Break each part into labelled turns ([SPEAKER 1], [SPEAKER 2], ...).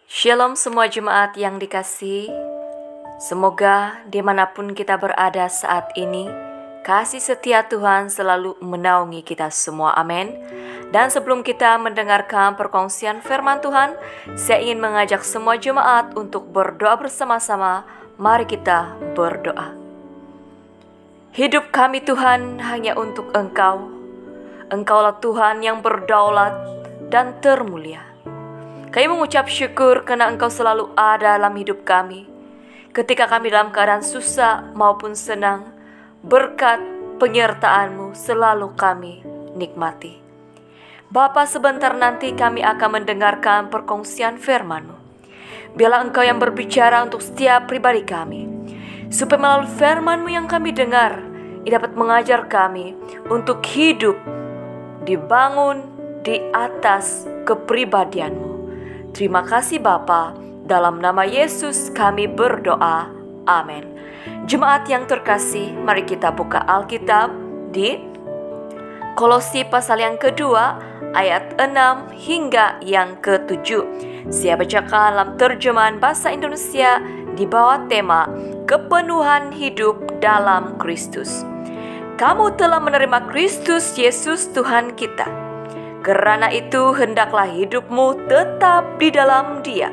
[SPEAKER 1] Shalom semua jemaat yang dikasihi. Semoga dimanapun kita berada saat ini, kasih setia Tuhan selalu menaungi kita semua, amin. Dan sebelum kita mendengarkan perkongsian firman Tuhan, saya ingin mengajak semua jemaat untuk berdoa bersama-sama. Mari kita berdoa. Hidup kami Tuhan hanya untuk Engkau. Engkaulah Tuhan yang berdaulat dan termulia. Kami mengucap syukur karena Engkau selalu ada dalam hidup kami. Ketika kami dalam keadaan susah maupun senang, berkat penyertaan-Mu selalu kami nikmati. Bapa, sebentar nanti kami akan mendengarkan perkongsian firman-Mu. Biarlah Engkau yang berbicara untuk setiap pribadi kami, supaya melalui firman-Mu yang kami dengar, ia dapat mengajar kami untuk hidup dibangun di atas kepribadian-Mu. Terima kasih Bapa, dalam nama Yesus kami berdoa, amin. Jemaat yang terkasih, mari kita buka Alkitab di Kolose pasal yang kedua, ayat 6 hingga yang ke-7. Saya bacakan dalam terjemahan bahasa Indonesia di bawah tema Kepenuhan Hidup dalam Kristus. Kamu telah menerima Kristus Yesus Tuhan kita. Karena itu hendaklah hidupmu tetap di dalam Dia.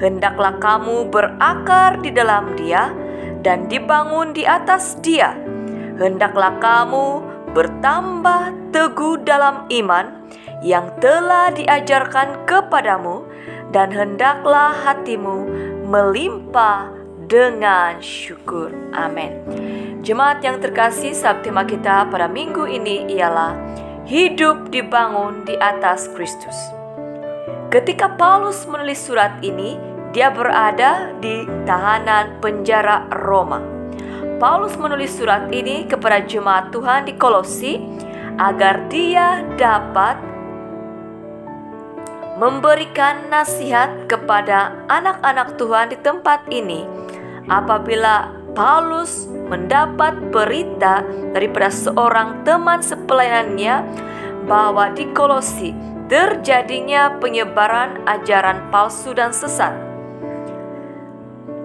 [SPEAKER 1] Hendaklah kamu berakar di dalam Dia dan dibangun di atas Dia. Hendaklah kamu bertambah teguh dalam iman yang telah diajarkan kepadamu, dan hendaklah hatimu melimpah dengan syukur. Amin. Jemaat yang terkasih, subtema kita pada minggu ini ialah hidup dibangun di atas Kristus. Ketika Paulus menulis surat ini, dia berada di tahanan penjara Roma. Paulus menulis surat ini kepada jemaat Tuhan di Kolose agar dia dapat memberikan nasihat kepada anak-anak Tuhan di tempat ini apabila Paulus mendapat berita daripada seorang teman sepelayanannya bahwa di Kolose terjadinya penyebaran ajaran palsu dan sesat.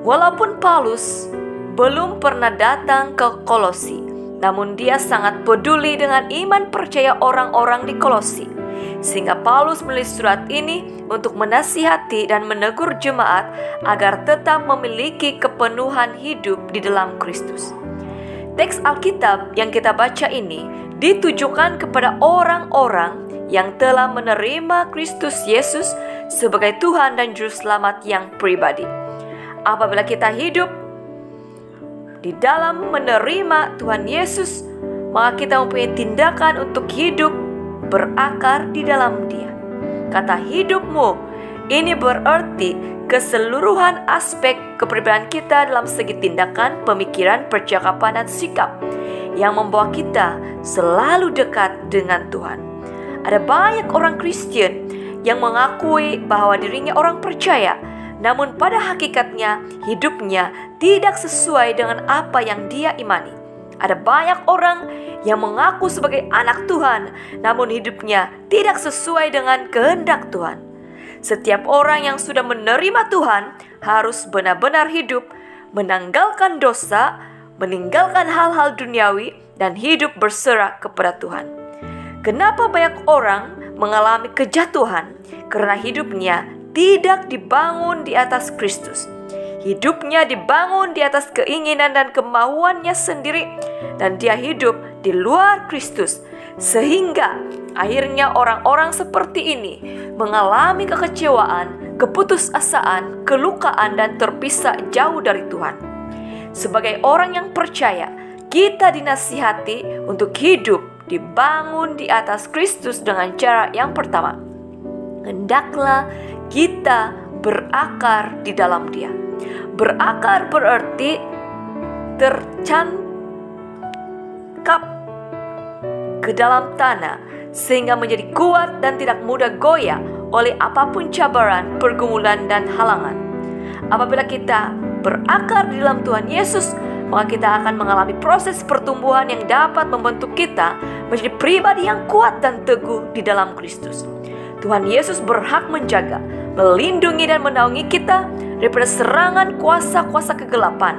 [SPEAKER 1] Walaupun Paulus belum pernah datang ke Kolose, namun dia sangat peduli dengan iman percaya orang-orang di Kolose. Sehingga Paulus menulis surat ini untuk menasihati dan menegur jemaat agar tetap memiliki kepenuhan hidup di dalam Kristus. Teks Alkitab yang kita baca ini ditujukan kepada orang-orang yang telah menerima Kristus Yesus sebagai Tuhan dan Juru Selamat yang pribadi. Apabila kita hidup di dalam menerima Tuhan Yesus, maka kita mempunyai tindakan untuk hidup berakar di dalam Dia. Kata hidupmu ini berarti keseluruhan aspek kepribadian kita dalam segi tindakan, pemikiran, percakapan, dan sikap yang membawa kita selalu dekat dengan Tuhan. Ada banyak orang Kristen yang mengakui bahwa dirinya orang percaya, namun pada hakikatnya hidupnya tidak sesuai dengan apa yang dia imani. Ada banyak orang yang mengaku sebagai anak Tuhan, namun hidupnya tidak sesuai dengan kehendak Tuhan. Setiap orang yang sudah menerima Tuhan harus benar-benar hidup, menanggalkan dosa, meninggalkan hal-hal duniawi, dan hidup berserah kepada Tuhan. Kenapa banyak orang mengalami kejatuhan? Karena hidupnya tidak dibangun di atas Kristus. Hidupnya dibangun di atas keinginan dan kemauannya sendiri, dan dia hidup di luar Kristus. Sehingga akhirnya orang-orang seperti ini mengalami kekecewaan, keputusasaan, kelukaan, dan terpisah jauh dari Tuhan. Sebagai orang yang percaya, kita dinasihati untuk hidup dibangun di atas Kristus dengan cara yang pertama. Hendaklah kita berakar di dalam Dia. Berakar berarti tercangkap ke dalam tanah sehingga menjadi kuat dan tidak mudah goyah oleh apapun cabaran, pergumulan, dan halangan. Apabila kita berakar di dalam Tuhan Yesus, maka kita akan mengalami proses pertumbuhan yang dapat membentuk kita menjadi pribadi yang kuat dan teguh di dalam Kristus. Tuhan Yesus berhak menjaga, melindungi dan menaungi kita daripada serangan kuasa-kuasa kegelapan.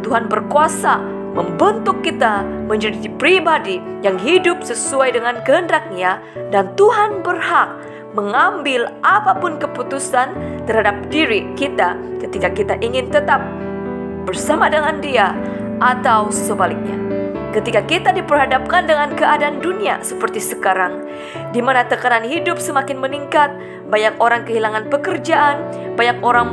[SPEAKER 1] Tuhan berkuasa membentuk kita menjadi pribadi yang hidup sesuai dengan kehendak-Nya, dan Tuhan berhak mengambil apapun keputusan terhadap diri kita ketika kita ingin tetap bersama dengan Dia atau sebaliknya. Ketika kita diperhadapkan dengan keadaan dunia seperti sekarang, di mana tekanan hidup semakin meningkat, banyak orang kehilangan pekerjaan, banyak orang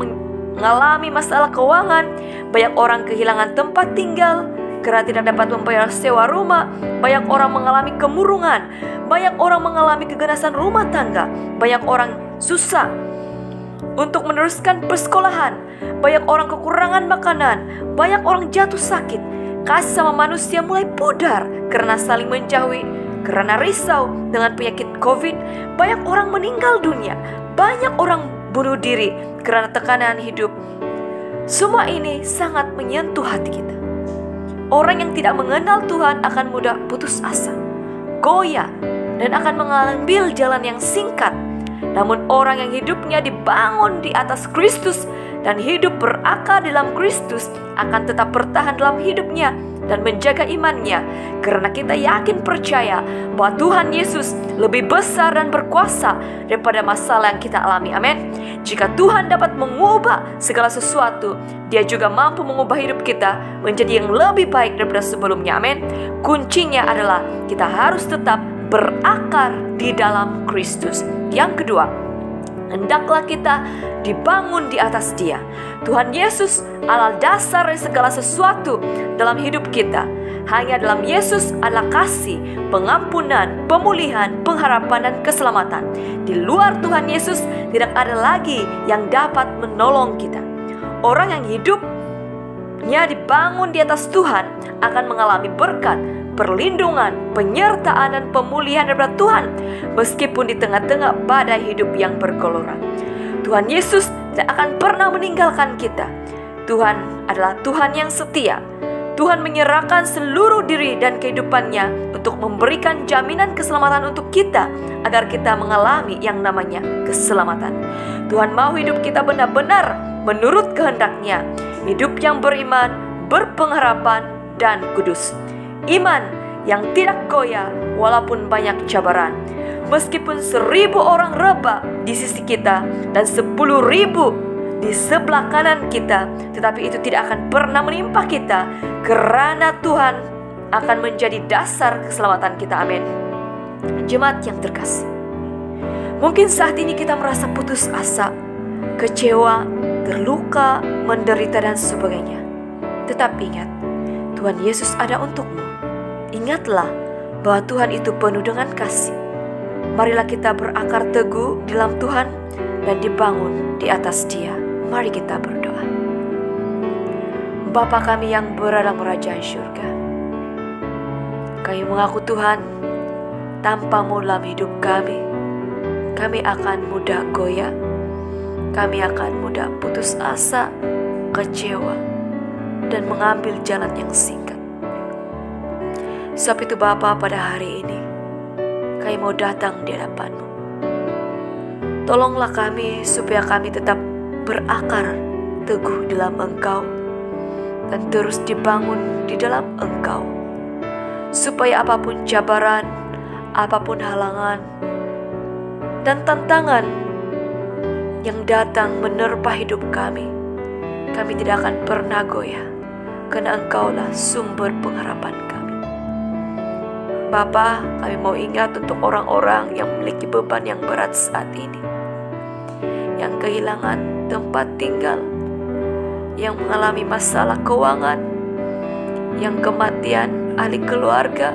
[SPEAKER 1] mengalami masalah keuangan, banyak orang kehilangan tempat tinggal karena tidak dapat membayar sewa rumah, banyak orang mengalami kemurungan, banyak orang mengalami keganasan rumah tangga, banyak orang susah untuk meneruskan persekolahan, banyak orang kekurangan makanan, banyak orang jatuh sakit, kasih sama manusia mulai pudar karena saling menjauhi, karena risau dengan penyakit COVID, banyak orang meninggal dunia, banyak orang bunuh diri karena tekanan hidup. Semua ini sangat menyentuh hati kita. Orang yang tidak mengenal Tuhan akan mudah putus asa, goyah, dan akan mengambil jalan yang singkat. Namun orang yang hidupnya dibangun di atas Kristus dan hidup berakar dalam Kristus akan tetap bertahan dalam hidupnya dan menjaga imannya, karena kita yakin percaya bahwa Tuhan Yesus lebih besar dan berkuasa daripada masalah yang kita alami. Amin. Jika Tuhan dapat mengubah segala sesuatu, Dia juga mampu mengubah hidup kita menjadi yang lebih baik daripada sebelumnya. Amin. Kuncinya adalah kita harus tetap berakar di dalam Kristus. Yang kedua, hendaklah kita dibangun di atas Dia. Tuhan Yesus adalah dasar dari segala sesuatu dalam hidup kita. Hanya dalam Yesus adalah kasih, pengampunan, pemulihan, pengharapan, dan keselamatan. Di luar Tuhan Yesus tidak ada lagi yang dapat menolong kita. Orang yang hidupnya dibangun di atas Tuhan akan mengalami berkat, perlindungan, penyertaan, dan pemulihan daripada Tuhan, meskipun di tengah-tengah badai hidup yang bergelora. Tuhan Yesus tidak akan pernah meninggalkan kita. Tuhan adalah Tuhan yang setia. Tuhan menyerahkan seluruh diri dan kehidupannya untuk memberikan jaminan keselamatan untuk kita, agar kita mengalami yang namanya keselamatan. Tuhan mau hidup kita benar-benar menurut kehendak-Nya, hidup yang beriman, berpengharapan, dan kudus. Iman yang tidak goyah walaupun banyak cabaran. Meskipun 1000 orang rebah di sisi kita dan 10.000 di sebelah kanan kita, tetapi itu tidak akan pernah menimpa kita, karena Tuhan akan menjadi dasar keselamatan kita. Amin. Jemaat yang terkasih, mungkin saat ini kita merasa putus asa, kecewa, terluka, menderita, dan sebagainya. Tetapi ingat, Tuhan Yesus ada untukmu. Ingatlah bahwa Tuhan itu penuh dengan kasih. Marilah kita berakar teguh di dalam Tuhan dan dibangun di atas Dia. Mari kita berdoa. Bapa kami yang berada dalam kerajaan surga, kami mengaku Tuhan, tanpa-Mu dalam hidup kami akan mudah goyah, kami akan mudah putus asa, kecewa, dan mengambil jalan yang singkat. Sebab itu Bapa, pada hari ini kami mau datang di hadapan-Mu. Tolonglah kami supaya kami tetap berakar teguh dalam Engkau dan terus dibangun di dalam Engkau, supaya apapun cabaran, apapun halangan dan tantangan yang datang menerpa hidup kami tidak akan pernah goyah, karena Engkaulah sumber pengharapan kami. Bapa, kami mau ingat untuk orang-orang yang memiliki beban yang berat saat ini, yang kehilangan tempat tinggal, yang mengalami masalah keuangan, yang kematian ahli keluarga,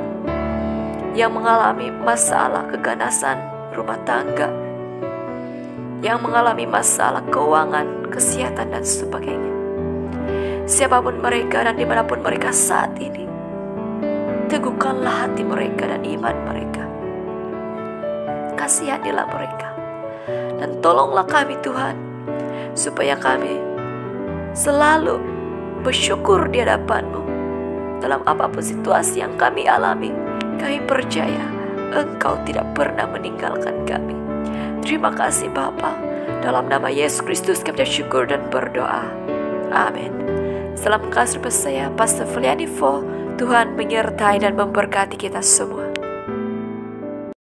[SPEAKER 1] yang mengalami masalah keganasan rumah tangga, yang mengalami masalah keuangan, kesehatan, dan sebagainya. Siapapun mereka dan dimanapun mereka saat ini, teguhkanlah hati mereka dan iman mereka. Kasihanilah mereka dan tolonglah kami Tuhan, supaya kami selalu bersyukur di hadapan-Mu dalam apapun situasi yang kami alami. Kami percaya Engkau tidak pernah meninggalkan kami. Terima kasih Bapa, Dalam nama Yesus Kristus kami syukur dan berdoa. Amin. Salam kasih saya, Pastor Feliani Fo. Tuhan menyertai dan memberkati kita semua.